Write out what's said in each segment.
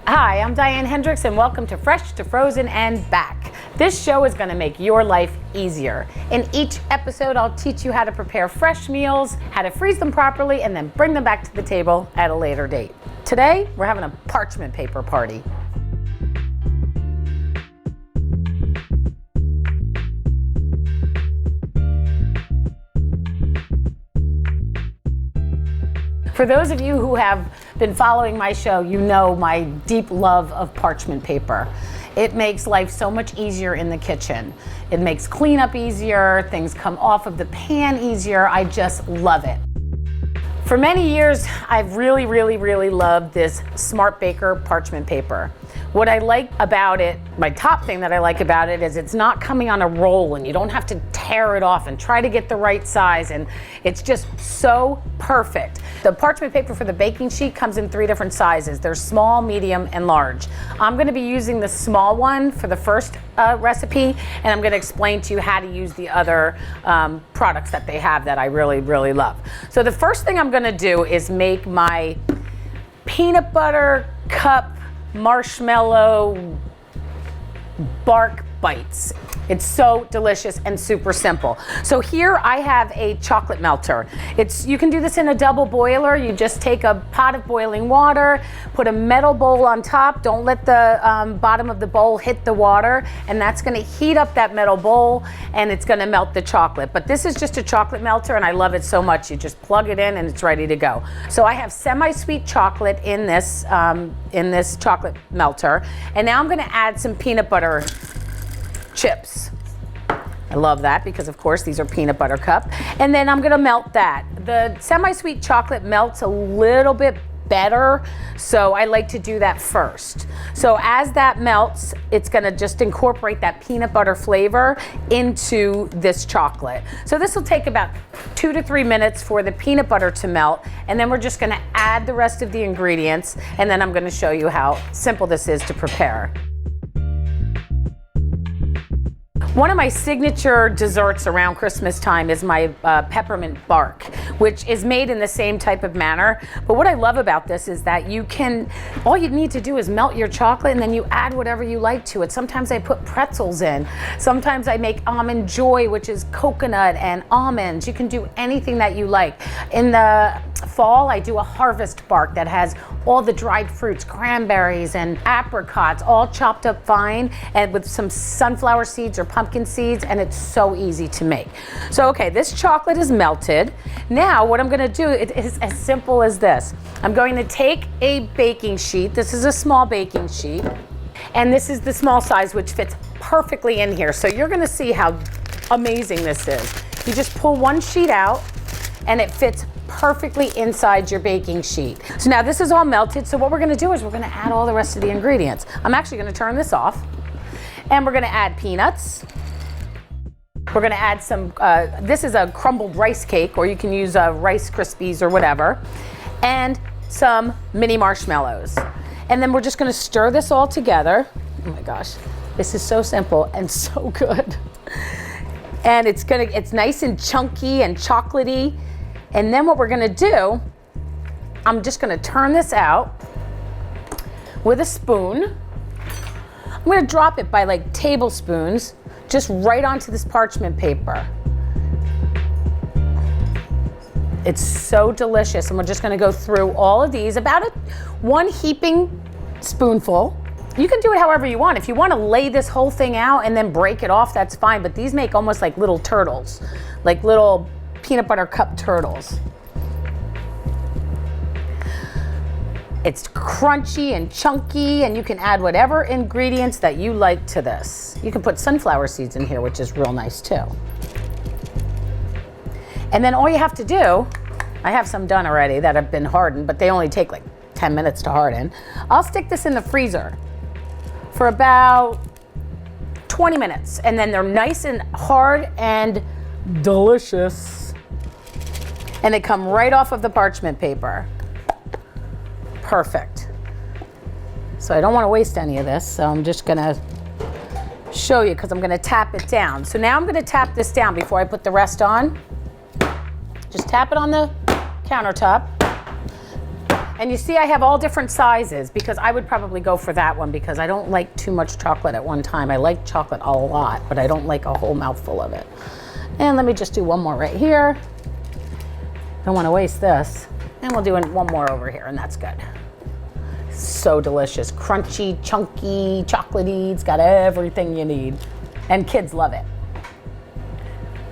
Hi, I'm Diane Hendricks and welcome to Fresh to Frozen and Back. This show is going to make your life easier. In each episode, I'll teach you how to prepare fresh meals, how to freeze them properly, and then bring them back to the table at a later date. Today, we're having a parchment paper party. For those of you who have been following my show, you know my deep love of parchment paper. It makes life so much easier in the kitchen. It makes cleanup easier, things come off of the pan easier. I just love it. For many years, I've really loved this Smart Baker parchment paper. What I like about it, my top thing that I like about it is it's not coming on a roll and you don't have to tear it off and try to get the right size, and it's just so perfect. The parchment paper for the baking sheet comes in 3 different sizes. There's small, medium, and large. I'm gonna be using the small one for the first recipe, and I'm gonna explain to you how to use the other products that they have that I really love. So the first thing I'm gonna do is make my peanut butter cup marshmallow bark bites. It's so delicious and super simple. So here I have a chocolate melter. You can do this in a double boiler. You just take a pot of boiling water, put a metal bowl on top. Don't let the bottom of the bowl hit the water, and that's gonna heat up that metal bowl and it's gonna melt the chocolate. But this is just a chocolate melter and I love it so much. You just plug it in and it's ready to go. So I have semi-sweet chocolate in this chocolate melter, and now I'm gonna add some peanut butter chips. I love that because of course these are peanut butter cup. And then I'm gonna melt that. The semi-sweet chocolate melts a little bit better, so I like to do that first. So as that melts, it's gonna just incorporate that peanut butter flavor into this chocolate. So this will take about 2 to 3 minutes for the peanut butter to melt, and then we're just gonna add the rest of the ingredients, and then I'm gonna show you how simple this is to prepare. One of my signature desserts around Christmas time is my Peppermint Bark, which is made in the same type of manner. But what I love about this is that all you need to do is melt your chocolate and then you add whatever you like to it. Sometimes I put pretzels in. Sometimes I make almond joy, which is coconut and almonds. You can do anything that you like. In the fall, I do a harvest bark that has all the dried fruits, cranberries and apricots, all chopped up fine, and with some sunflower seeds or pumpkin seeds, and it's so easy to make. So okay, this chocolate is melted. Now what I'm gonna do, it is as simple as this. I'm going to take a baking sheet. This is a small baking sheet, and this is the small size, which fits perfectly in here. So you're gonna see how amazing this is. You just pull one sheet out and it fits perfectly inside your baking sheet. So now this is all melted, so what we're gonna do is we're gonna add all the rest of the ingredients. I'm actually gonna turn this off, and we're gonna add peanuts. We're gonna add some, this is a crumbled rice cake, or you can use Rice Krispies or whatever, and some mini marshmallows. And then we're just gonna stir this all together. Oh my gosh, this is so simple and so good. And it's nice and chunky and chocolatey. And then what we're gonna do, I'm just gonna turn this out with a spoon. I'm gonna drop it by like tablespoons, just right onto this parchment paper. It's so delicious, and we're just gonna go through all of these, about 1 heaping spoonful. You can do it however you want. If you wanna lay this whole thing out and then break it off, that's fine, but these make almost like little turtles, like little peanut butter cup turtles. It's crunchy and chunky, and you can add whatever ingredients that you like to this. You can put sunflower seeds in here, which is real nice too. And then all you have to do, I have some done already that have been hardened, but they only take like 10 minutes to harden. I'll stick this in the freezer for about 20 minutes, and then they're nice and hard and delicious. And they come right off of the parchment paper. Perfect. So I don't want to waste any of this, so I'm just gonna show you, because I'm gonna tap it down. So now I'm gonna tap this down before I put the rest on. Just tap it on the countertop. And you see I have all different sizes because I would probably go for that one because I don't like too much chocolate at one time. I like chocolate a lot, but I don't like a whole mouthful of it. And let me just do one more right here. Don't want to waste this. And we'll do one more over here, and that's good. So delicious, crunchy, chunky, chocolatey. It's got everything you need. And kids love it.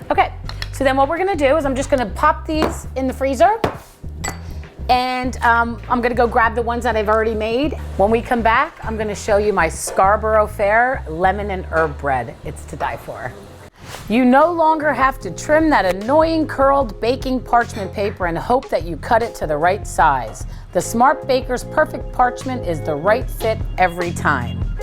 Okay, so then what we're gonna do is I'm just gonna pop these in the freezer. And I'm gonna go grab the ones that I've already made. When we come back, I'm gonna show you my Scarborough Fair lemon and herb bread. It's to die for. You no longer have to trim that annoying curled baking parchment paper and hope that you cut it to the right size. The Smart Baker's Perfect Parchment is the right fit every time.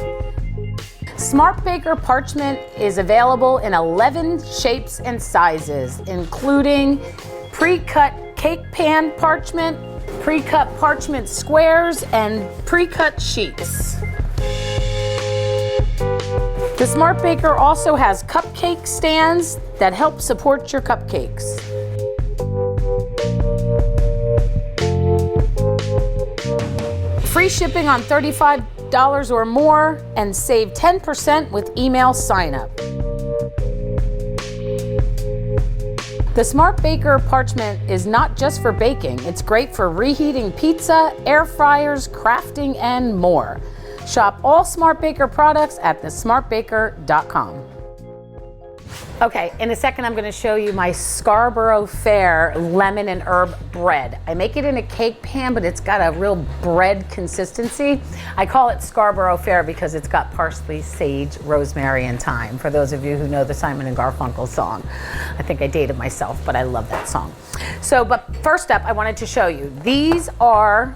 Smart Baker Parchment is available in 11 shapes and sizes, including pre-cut cake pan parchment, pre-cut parchment squares, and pre-cut sheets. The Smart Baker also has cupcake stands that help support your cupcakes. Free shipping on $35 or more and save 10% with email sign-up. The Smart Baker Parchment is not just for baking, it's great for reheating pizza, air fryers, crafting, and more. Shop all Smart Baker products at thesmartbaker.com. Okay, in a second I'm gonna show you my Scarborough Fair lemon and herb bread. I make it in a cake pan, but it's got a real bread consistency. I call it Scarborough Fair because it's got parsley, sage, rosemary, and thyme, for those of you who know the Simon and Garfunkel song. I think I dated myself, but I love that song. So, but first up, I wanted to show you, these are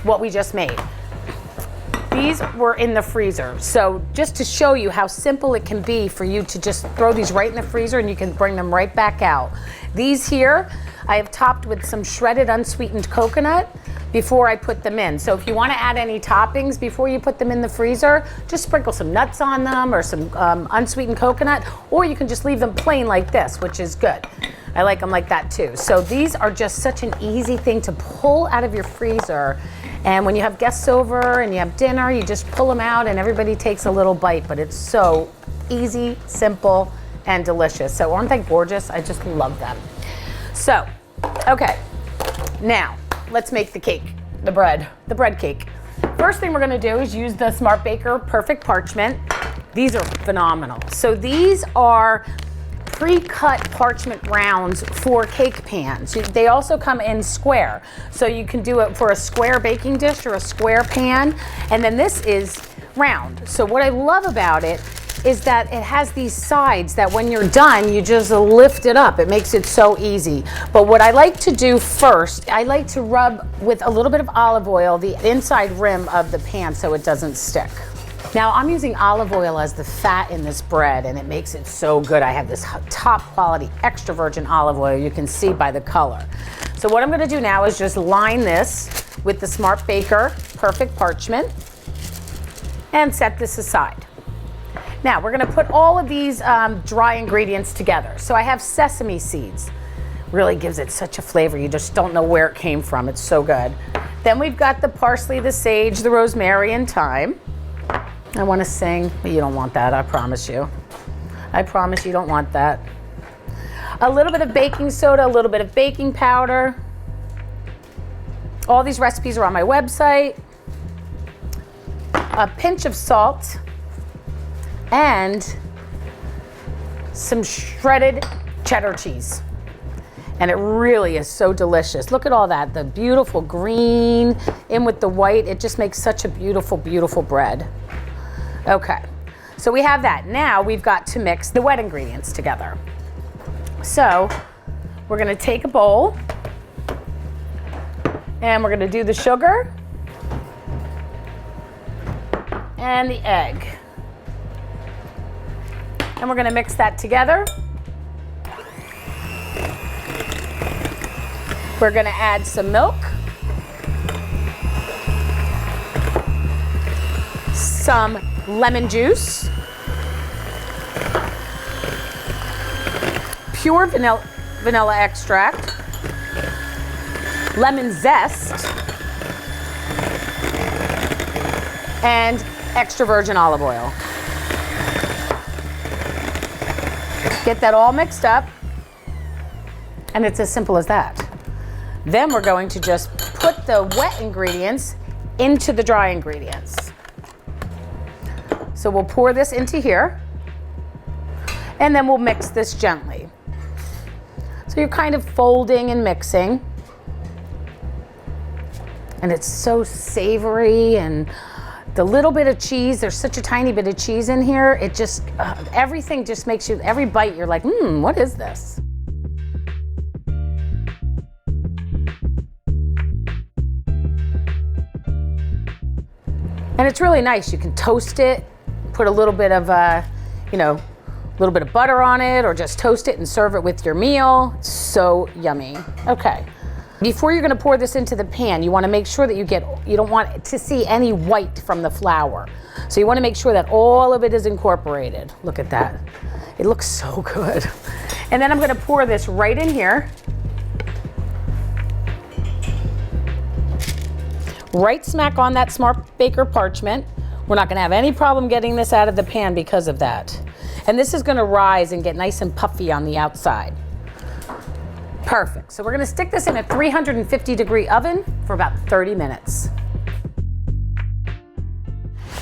what we just made. These were in the freezer. So just to show you how simple it can be for you to just throw these right in the freezer and you can bring them right back out. These here, I have topped with some shredded unsweetened coconut before I put them in. So if you want to add any toppings before you put them in the freezer, just sprinkle some nuts on them or some unsweetened coconut, or you can just leave them plain like this, which is good. I like them like that too. So these are just such an easy thing to pull out of your freezer. And when you have guests over and you have dinner, you just pull them out and everybody takes a little bite, but it's so easy, simple, and delicious. So aren't they gorgeous? I just love them. So, okay, now let's make the cake, the bread cake. First thing we're gonna do is use the Smart Baker Perfect Parchment. These are phenomenal. So these are pre-cut parchment rounds for cake pans. They also come in square. So you can do it for a square baking dish or a square pan. And then this is round. So what I love about it is that it has these sides that when you're done, you just lift it up. It makes it so easy. But what I like to do first, I like to rub with a little bit of olive oil the inside rim of the pan so it doesn't stick. Now I'm using olive oil as the fat in this bread and it makes it so good. I have this top quality extra virgin olive oil, you can see by the color. So what I'm gonna do now is just line this with the Smart Baker Perfect Parchment and set this aside. Now we're gonna put all of these dry ingredients together. So I have sesame seeds. Really gives it such a flavor, you just don't know where it came from, it's so good. Then we've got the parsley, the sage, the rosemary, and thyme. I want to sing, but you don't want that, I promise you. I promise you don't want that. A little bit of baking soda, a little bit of baking powder. All these recipes are on my website. A pinch of salt and some shredded cheddar cheese. And it really is so delicious. Look at all that, the beautiful green in with the white. It just makes such a beautiful, beautiful bread. Okay, so we have that. Now we've got to mix the wet ingredients together. So we're gonna take a bowl and we're gonna do the sugar and the egg. And we're gonna mix that together. We're gonna add some milk, some lemon juice, pure vanilla extract, lemon zest, and extra virgin olive oil. Get that all mixed up, and it's as simple as that. Then we're going to just put the wet ingredients into the dry ingredients. So we'll pour this into here, and then we'll mix this gently. So you're kind of folding and mixing. And it's so savory, and the little bit of cheese, there's such a tiny bit of cheese in here, it just, everything just makes you, every bite you're like, what is this? And it's really nice. You can toast it, put a little bit of, a little bit of butter on it, or just toast it and serve it with your meal. It's so yummy. Okay. Before you're gonna pour this into the pan, you wanna make sure that you don't want to see any white from the flour. So you wanna make sure that all of it is incorporated. Look at that. It looks so good. And then I'm gonna pour this right in here. Right smack on that Smart Baker parchment. We're not gonna have any problem getting this out of the pan because of that. And this is gonna rise and get nice and puffy on the outside. Perfect. So we're gonna stick this in a 350-degree oven for about 30 minutes.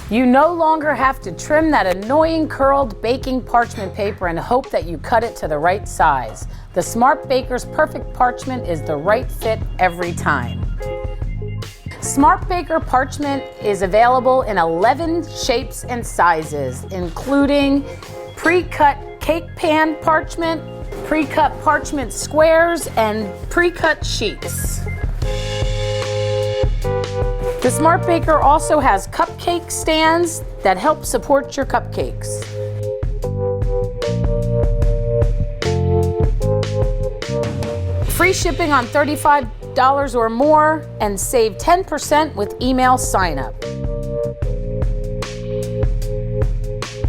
You no longer have to trim that annoying curled baking parchment paper and hope that you cut it to the right size. The Smart Baker's perfect parchment is the right fit every time. Smart Baker Parchment is available in 11 shapes and sizes, including pre-cut cake pan parchment, pre-cut parchment squares, and pre-cut sheets. The Smart Baker also has cupcake stands that help support your cupcakes. Free shipping on $35 or more, and save 10% with email sign-up.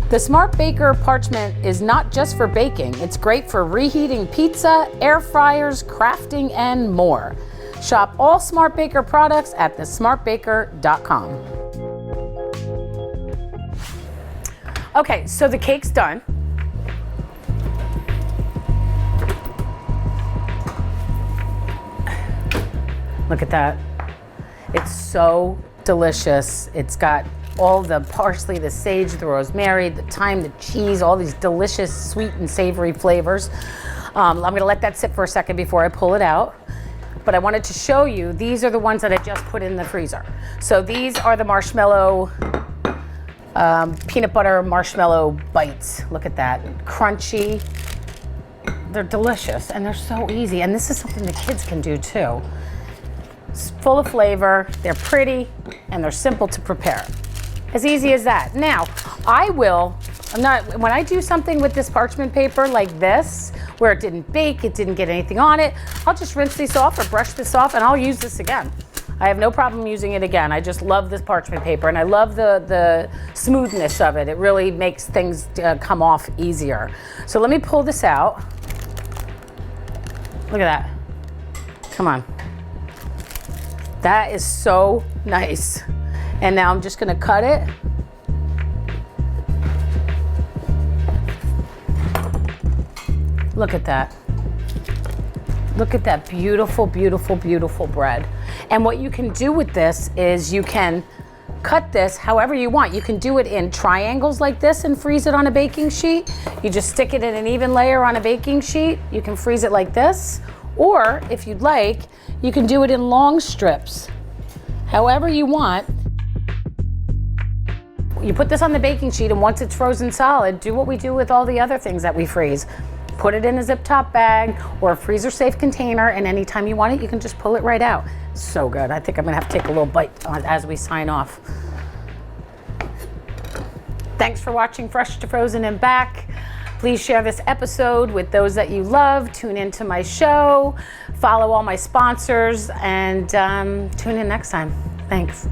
The Smart Baker Parchment is not just for baking. It's great for reheating pizza, air fryers, crafting, and more. Shop all Smart Baker products at thesmartbaker.com. Okay, so the cake's done. Look at that. It's so delicious. It's got all the parsley, the sage, the rosemary, the thyme, the cheese, all these delicious sweet and savory flavors. I'm gonna let that sit for a second before I pull it out. But I wanted to show you, these are the ones that I just put in the freezer. So these are the marshmallow, peanut butter marshmallow bites. Look at that, crunchy. They're delicious and they're so easy. And this is something the kids can do too. It's full of flavor, they're pretty, and they're simple to prepare. As easy as that. Now, when I do something with this parchment paper like this, where it didn't bake, it didn't get anything on it, I'll just rinse this off or brush this off and I'll use this again. I have no problem using it again. I just love this parchment paper and I love the smoothness of it. It really makes things come off easier. So let me pull this out. Look at that. Come on. That is so nice. And now I'm just gonna cut it. Look at that. Look at that beautiful, beautiful, beautiful bread. And what you can do with this is you can cut this however you want. You can do it in triangles like this and freeze it on a baking sheet. You just stick it in an even layer on a baking sheet. You can freeze it like this. Or if you'd like, you can do it in long strips. However you want. You put this on the baking sheet and once it's frozen solid, do what we do with all the other things that we freeze. Put it in a zip top bag or a freezer safe container, and anytime you want it, you can just pull it right out. So good. I think I'm gonna have to take a little bite as we sign off. Thanks for watching Fresh to Frozen and Back. Please share this episode with those that you love. Tune into my show, follow all my sponsors, and tune in next time. Thanks.